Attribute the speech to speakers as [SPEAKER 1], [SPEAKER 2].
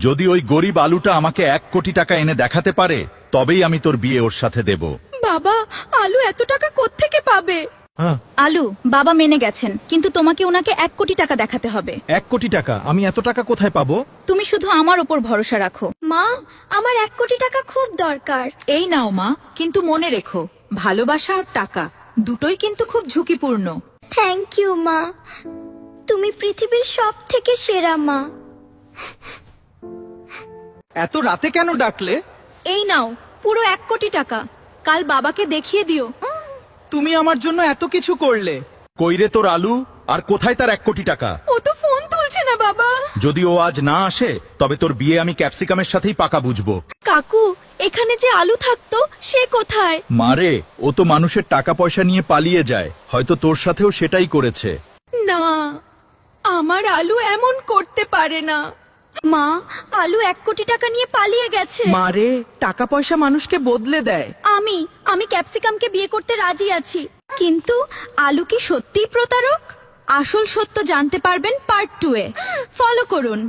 [SPEAKER 1] যদি ওই গরিব আলুটা আমাকে 1 কোটি টাকা এনে দেখাতে পারে তবেই আমি তোর বিয়ে ওর সাথে দেব।
[SPEAKER 2] বাবা, আলু এত টাকা কোত্থেকে পাবে?
[SPEAKER 3] আলু, বাবা মেনে গেছেন, কিন্তু তোমাকে ওনাকে 1 কোটি টাকা দেখাতে হবে।
[SPEAKER 4] 1 কোটি টাকা? আমি এত টাকা কোথায় পাবো?
[SPEAKER 3] তুমি শুধু আমার ওপর ভরসা রাখো।
[SPEAKER 5] মা, আমার 1 কোটি টাকা খুব দরকার।
[SPEAKER 2] এই নাও মা, কিন্তু মনে রেখো, ভালোবাসা আর টাকা দুটোই কিন্তু খুব ঝুঁকিপূর্ণ।
[SPEAKER 5] থ্যাংক ইউ মা, তুমি পৃথিবীর সব থেকে সেরা মা।
[SPEAKER 4] এত রাতে কেন ডাকলে?
[SPEAKER 3] এই নাও পুরো 1 কোটি টাকা, কাল বাবাকে দেখিয়ে দিও।
[SPEAKER 4] তুমি আমার জন্য এত কিছু করলে।
[SPEAKER 1] কইরে তোর আলু, আর কোথায় তার 1 কোটি টাকা?
[SPEAKER 2] ও তো ফোন তুলছে না বাবা।
[SPEAKER 1] যদি ও আজ না আসে তবে তোর বিয়ে আমি ক্যাপসিকামের সাথেই পাকা বুঝবো।
[SPEAKER 3] কাকু, এখানে যে আলু থাকতো সে কোথায়?
[SPEAKER 1] মারে, ও তো মানুষের টাকা পয়সা নিয়ে পালিয়ে যায়, হয়তো তোর সাথেও সেটাই করেছে।
[SPEAKER 2] না, আমার আলু এমন করতে পারে না।
[SPEAKER 3] মা, আলু 1 কোটি টাকা নিয়ে পালিয়ে গেছে।
[SPEAKER 2] মারে, টাকা পয়সা মানুষকে বদলে দেয়।
[SPEAKER 3] আমি ক্যাপসিকামকে বিয়ে করতে রাজি আছি, কিন্তু আলু কি সত্যিই প্রতারক? আসল সত্য জানতে পারবেন পার্ট 2-এ। ফলো করুন।